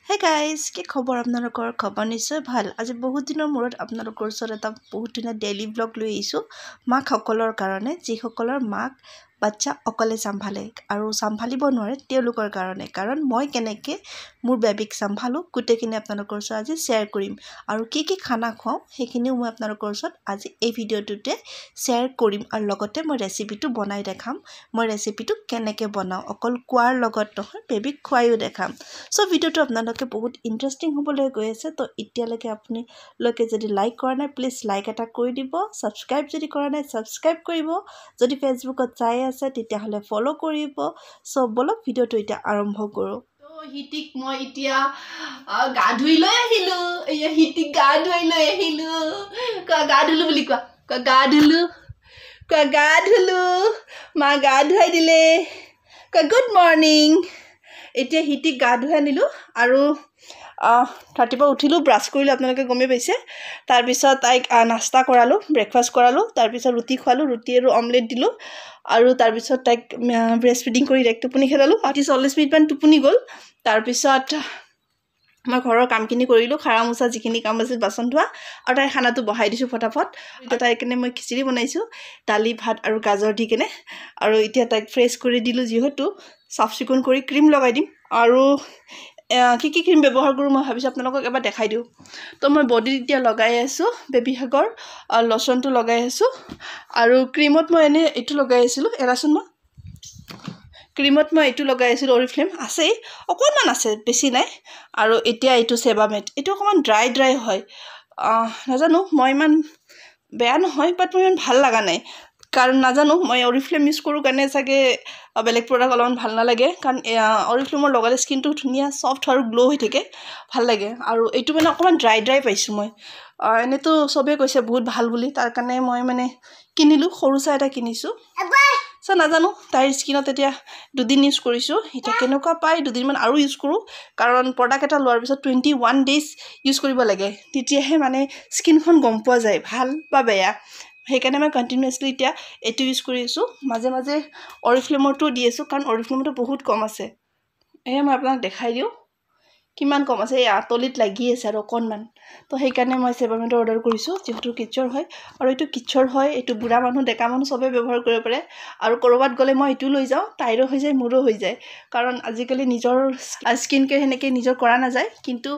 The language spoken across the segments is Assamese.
Hey guys, কি খবৰ আপোনালোকৰ? খবৰ নিশ্চয় ভাল। আজি বহুত দিনৰ মূৰত আপোনালোকৰ ওচৰত এটা বহুত ধুনীয়া ডেইলি ব্লগ লৈ আহিছোঁ মাকসকলৰ কাৰণে, যিসকলৰ মাক বাচ্চা অকলে চম্ভালে আৰু চম্ভালিব নোৱাৰে তেওঁলোকৰ কাৰণে। কাৰণ মই কেনেকৈ মোৰ বেবীক চম্ভালোঁ গোটেইখিনি আপোনালোকৰ ওচৰত আজি শ্বেয়াৰ কৰিম আৰু কি খানা খুৱাওঁ সেইখিনিও মই আপোনালোকৰ ওচৰত আজি এই ভিডিঅ'টোতে শ্বেয়াৰ কৰিম আৰু লগতে মই ৰেচিপিটো বনাই দেখাম। মই ৰেচিপিটো কেনেকৈ বনাওঁ অকল কোৱাৰ লগত নহয়, বেবীক খুৱাইও দেখাম। চ' ভিডিঅ'টো আপোনালোকে বহুত ইণ্টাৰেষ্টিং হ'বলৈ গৈ আছে। তো এতিয়ালৈকে আপোনালোকে যদি লাইক কৰা নাই প্লিজ লাইক এটা কৰি দিব, ছাবস্ক্ৰাইব যদি কৰা নাই ছাবস্ক্ৰাইব কৰিব, যদি ফেচবুকত চাই আছে তেতিয়াহ'লে ফ'ল' কৰিব। চ' বলক ভিডিঅ'টো এতিয়া আৰম্ভ কৰোঁ। হিতিক মই এতিয়া গা ধুই লৈ আহিলো। হিতিক গা ধুই লৈ আহিলো। গা ধুলো বুলি কোৱা, গা ধুলো, গা ধুলো, মা গা ধুৱাই দিলে, গুড মৰ্ণিং। এতিয়া হিতিক গা ধুৱাই আনিলোঁ আৰু ৰাতিপুৱা উঠিলোঁ, ব্ৰাছ কৰিলোঁ, আপোনালোকে গমেই পাইছে। তাৰপিছত তাইক নাস্তা কৰালোঁ, ব্ৰেকফাষ্ট কৰালোঁ, তাৰপিছত ৰুটি খোৱালোঁ, ৰুটি আৰু অমলেট দিলোঁ আৰু তাৰপিছত তাইক ব্ৰেষ্ট ফিডিং কৰি তাইক টোপনি খেলালোঁ। 40 মিনিটমান টোপনি গ'ল। তাৰপিছত মই ঘৰৰ কামখিনি কৰিলোঁ, খাৰা মোচা যিখিনি কাম আছিল, বাচন ধোৱা, আৰু তাইৰ খানাটো বহাই দিছোঁ ফটাফট। তাইৰ কাৰণে মই খিচিৰি বনাইছোঁ, দালি ভাত আৰু গাজৰ দি কেনে। আৰু এতিয়া তাইক ফ্ৰেছ কৰি দিলোঁ, যিহেতু চাফ চিকুণ কৰি ক্ৰীম লগাই দিম। আৰু কি ক্ৰীম ব্যৱহাৰ কৰোঁ মই ভাবিছোঁ আপোনালোকক এবাৰ দেখাই দিওঁ। তো মই বডিত এতিয়া লগাই আছোঁ বেবী হাগৰ লচনটো লগাই আছোঁ। আৰু ক্ৰীমত মই এনেই এইটো লগাই আছিলোঁ, এৰাচোন মই। ক্ৰীমত মই এইটো লগাই আছিলোঁ, অৰিফ্লেম আছেই, অকণমান আছে, বেছি নাই। আৰু এতিয়া এইটো চেবামেট, এইটো অকণমান ড্ৰাই হয়। নাজানো, মই ইমান বেয়া নহয়, বাট মোৰ ইমান ভাল লগা নাই। কাৰণ নাজানো, মই অৰিফ্লেম ইউজ কৰোঁ কাৰণে চাগে বেলেগ প্ৰডাক্ট অলপমান ভাল নালাগে। কাৰণ অৰিফ্লেমৰ লগালে স্কিনটো ধুনীয়া ছফ্ট আৰু গ্ল' হৈ থাকে, ভাল লাগে। আৰু এইটো মানে অকণমান ড্ৰাই পাইছোঁ মই। এনেইতো চবেই কৈছে বহুত ভাল বুলি, তাৰ কাৰণে মই মানে কিনিলোঁ, সৰু চাই এটা কিনিছোঁ। চ' নাজানো, তাইৰ স্কিনত এতিয়া 2 দিন ইউজ কৰিছোঁ, এতিয়া কেনেকুৱা পায় 2 দিনমান আৰু ইউজ কৰোঁ। কাৰণ প্ৰডাক্ট এটা লোৱাৰ পিছত 21 days ইউজ কৰিব লাগে, তেতিয়াহে মানে স্কিনখন গম পোৱা যায় ভাল বা বেয়া। সেইকাৰণে মই কণ্টিনিউৱাছলি এতিয়া এইটো ইউজ কৰি আছোঁ। মাজে মাজে অৰিফ্লেমৰটো দি আছোঁ, কাৰণ অৰিফ্লেমৰটো বহুত কম আছে। মই আপোনাক দেখাই দিওঁ কিমান কম আছে, এই আঁতলিত লাগি আছে আৰু অকণমান। তো সেইকাৰণে মই চেবামেটৰ অৰ্ডাৰ কৰিছোঁ, যিহেতু কিডছৰ হয়। আৰু এইটো কিডছৰ হয়, এইটো বুঢ়া মানুহ ডেকা মানুহ চবেই ব্যৱহাৰ কৰিব পাৰে। আৰু ক'ৰবাত গ'লে মই এইটো লৈ যাওঁ, তাইৰো হৈ যায় মোৰো হৈ যায়। কাৰণ আজিকালি নিজৰ স্কিন কেয়াৰ সেনেকৈ নিজৰ কৰা নাযায়, কিন্তু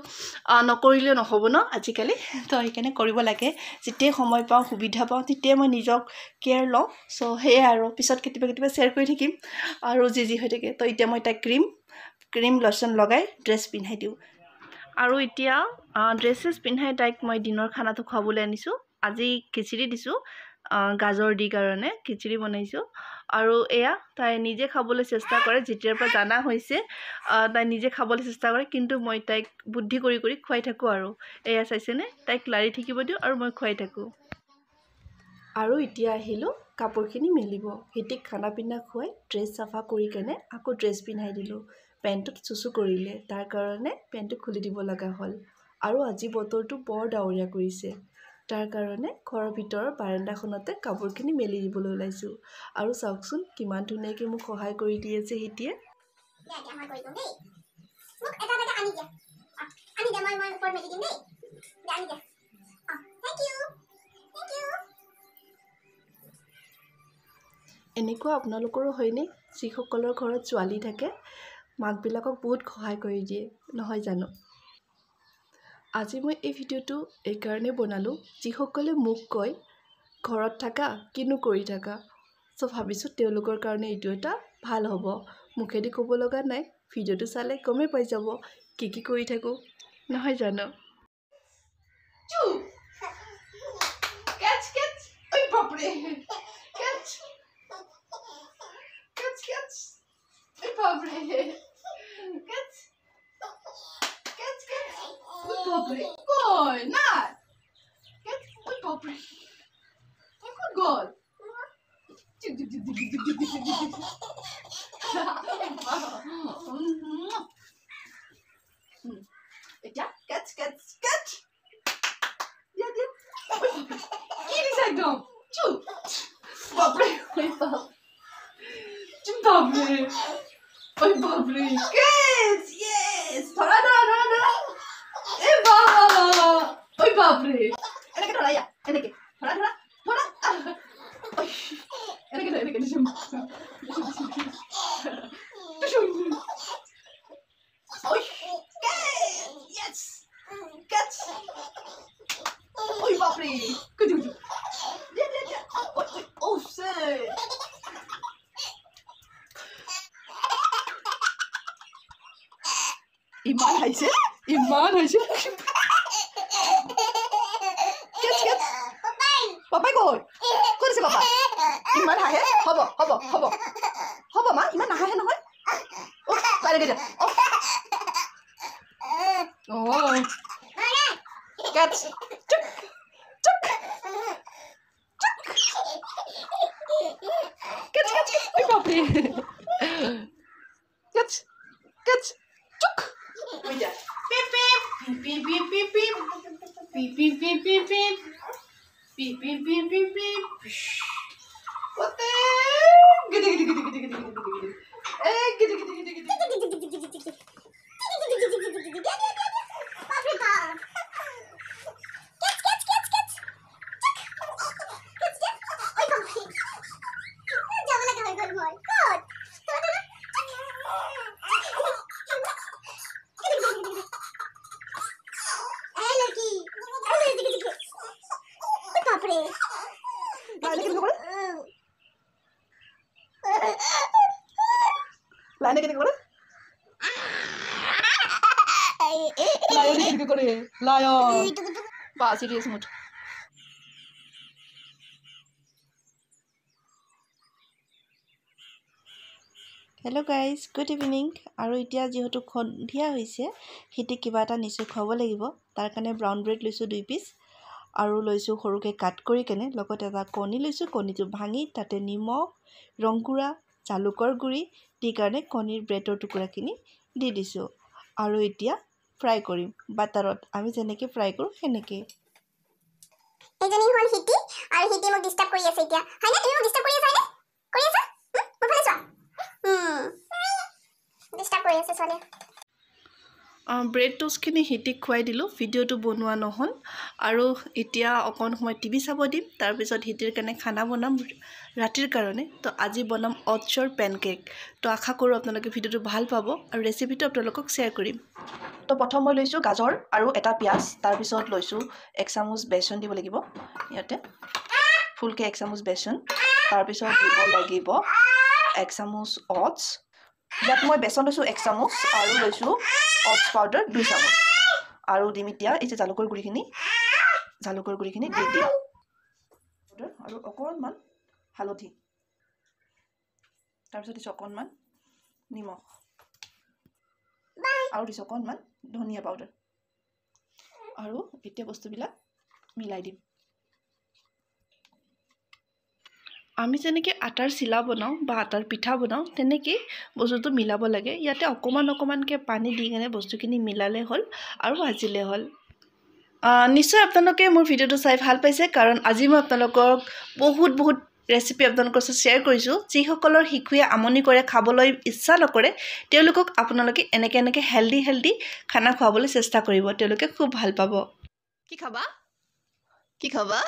নকৰিলেও নহ'ব ন আজিকালি। তো সেইকাৰণে কৰিব লাগে, যেতিয়াই সময় পাওঁ সুবিধা পাওঁ তেতিয়াই মই নিজক কেয়াৰ লওঁ। চ' সেয়াই আৰু পিছত কেতিয়াবা শ্বেয়াৰ কৰি থাকিম আৰু যি হৈ থাকে। তো এতিয়া মই তাইক ক্ৰীম লচন লগাই ড্ৰেছ পিন্ধাই দিওঁ। আৰু এতিয়া ড্ৰেছেছ পিন্ধাই তাইক মই দিনৰ খানাটো খুৱাবলৈ আনিছোঁ। আজি খিচিৰি দিছোঁ, গাজৰ দি কাৰণে খিচিৰি বনাইছোঁ। আৰু এয়া তাই নিজে খাবলৈ চেষ্টা কৰে, যেতিয়াৰ পৰা জানা হৈছে তাই নিজে খাবলৈ চেষ্টা কৰে, কিন্তু মই তাইক বুদ্ধি কৰি খুৱাই থাকোঁ। আৰু এয়া চাইছেনে, তাইক লাৰি থাকিব দিওঁ আৰু মই খুৱাই থাকোঁ। আৰু এতিয়া আহিলোঁ কাপোৰখিনি মেলিব। হিতিক খানা পিনা খুৱাই ড্ৰেছ চাফা কৰি কেনে আকৌ ড্ৰেছ পিন্ধাই দিলোঁ। পেণ্টটোত চুচু কৰিলে, তাৰ কাৰণে পেণ্টটো খুলি দিব লগা হ'ল। আৰু আজি বতৰটো বৰ ডাৱৰীয়া কৰিছে, তাৰ কাৰণে ঘৰৰ ভিতৰৰ বাৰাণ্ডাখনতে কাপোৰখিনি মেলি দিবলৈ ওলাইছোঁ। আৰু চাওকচোন কিমান ধুনীয়াকৈ মোক সহায় কৰি দি আছে হিতিয়ে। এনেকুৱা আপোনালোকৰো হয়নে, যিসকলৰ ঘৰত ছোৱালী থাকে মাকবিলাকক বহুত সহায় কৰি দিয়ে, নহয় জানো? আজি মই এই ভিডিঅ'টো এইকাৰণে বনালোঁ, যিসকলে মোক কয় ঘৰত থাকা কিনো কৰি থাকা। চ' ভাবিছোঁ তেওঁলোকৰ কাৰণে এইটো এটা ভাল হ'ব। মুখেদি ক'ব লগা নাই, ভিডিঅ'টো চালে গমেই পাই যাব কি কৰি থাকোঁ, নহয় জানো? Oj, babry! Yes! Yes! ধৰা! বাপৰে এনেকে ধৰা ইয়া এনেকে ধৰা ধৰা ধৰা এনেকে ধৰা এনেকে দিছো yes catch oi বাপৰে কুজু কুজু oh shit ইমান হৈছে পাপাই গ'ল ক'ত আছে পাপা ইমান হাঁহে হ'ব হ'ব হ'ব হ'ব মা ইমান নাহাঁহে নহয় catch চুক চুক চুক catch catch oi বাপৰে catch catch চুক oi ja pip pip pip pip pip pip pip pip pip pip pip pip pip pip pip pip what the gidi gidi gidi gidi gidi gidi eh gidi gidi gidi gidi লাইনে কেনেকৈ কৰে লায়ন কেনেকৈ কৰে লায়ন বা serious mood hello' guys good evening আৰু এতিয়া যিহেতু সন্ধিয়া হৈছে হিতি কিবা এটা নিশ্চয় খুৱাব লাগিব তাৰ কাৰণে ব্ৰাউন ব্ৰেড লৈছোঁ 2 পিচ আৰু লৈছোঁ সৰুকৈ কাট কৰি কেনে লগত এটা কণী লৈছোঁ কণীটো ভাঙি তাতে নিমখ ৰংগুড়া জালুকৰ গুড়ি দি কাৰণে কণীৰ ব্ৰেডৰ টুকুৰাখিনি দি দিছোঁ আৰু এতিয়া ফ্ৰাই কৰিম বাটাৰত আমি যেনেকৈ ফ্ৰাই কৰোঁ সেনেকৈ এজনী হল হিতি আৰু হিতি মোক ডিস্টাৰ্ব কৰি আছে এতিয়া হাইনা তুমি মোক ডিস্টাৰ্ব কৰি আছা মোৰফালে চোৱা ডিস্টাৰ্ব কৰি আছে চলে ব্ৰেড টোষ্টখিনি হিতিক খুৱাই দিলোঁ ভিডিঅ'টো বনোৱা নহ'ল আৰু এতিয়া অকণ সময় টিভি চাব দিম তাৰপিছত হিতিৰ কাৰণে খানা বনাম ৰাতিৰ কাৰণে তো আজি বনাম অটছৰ পেনকেক তো আশা কৰোঁ আপোনালোকে ভিডিঅ'টো ভাল পাব আৰু ৰেচিপিটো আপোনালোকক শ্বেয়াৰ কৰিম তো প্ৰথম মই লৈছোঁ গাজৰ আৰু এটা পিঁয়াজ তাৰপিছত লৈছোঁ 1 চামুচ বেচন দিব লাগিব ইয়াতে ফুলকৈ 1 চামুচ বেচন তাৰপিছত দিব লাগিব 1 চামুচ অটছ ইয়াত মই বেচন লৈছোঁ 1 চামুচ আৰু লৈছোঁ অটছ পাউডাৰ 2 চামুচ আৰু দিম এতিয়া এই যে জালুকৰ গুড়িখিনি দি দিম আৰু অকণমান হালধি তাৰপিছত দিছোঁ অকণমান নিমখ আৰু দিছোঁ অকণমান ধনিয়া পাউডাৰ আৰু এতিয়া বস্তুবিলাক মিলাই দিম আমি যেনেকৈ আটাৰ চিলা বনাওঁ বা আটাৰ পিঠা বনাওঁ তেনেকৈ বস্তুটো মিলাব লাগে ইয়াতে অকণমানকৈ পানী দি কেনে বস্তুখিনি মিলালে হ'ল আৰু ভাজিলে হ'ল নিশ্চয় আপোনালোকে মোৰ ভিডিঅ'টো চাই ভাল পাইছে কাৰণ আজি মই আপোনালোকক বহুত ৰেচিপি আপোনালোকৰ ওচৰত শ্বেয়াৰ কৰিছোঁ যিসকলৰ শিশুৱে আমনি কৰে খাবলৈ ইচ্ছা নকৰে তেওঁলোকক আপোনালোকে এনেকৈ হেল্ডি খানা খুৱাবলৈ চেষ্টা কৰিব তেওঁলোকে খুব ভাল পাব কি খাবা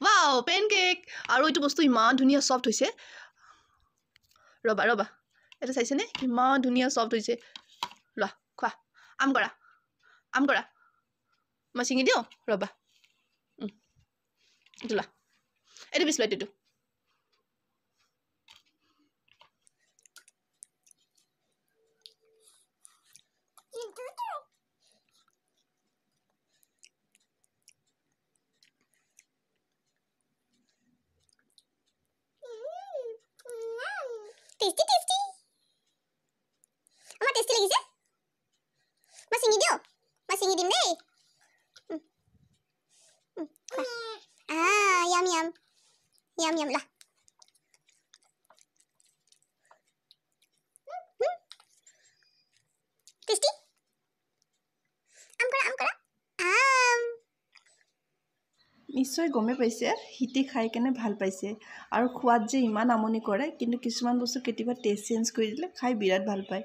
wow পেনকেক আৰু এইটো বস্তু ইমান ধুনীয়া সফট হৈছে ৰবা এটা চাইছে নে ইমান ধুনীয়া সফট হৈছে লা খোৱা আম কৰা মই চিঙি দিওঁ ৰবা এইটো লা এইটো বিস্কুট এইটো টেস্টি আমার টেস্টি লাগিছে মই চিঙি দিম দেই yum লা টেস্টি আম কৰা নিশ্চয় গমে পাইছে হিতি খাই কেনে ভাল পাইছে আৰু খোৱাত যে ইমান আমনি কৰে কিন্তু কিছুমান বস্তু কেতিয়াবা টেষ্ট চেঞ্জ কৰি দিলে খাই বিৰাট ভাল পায়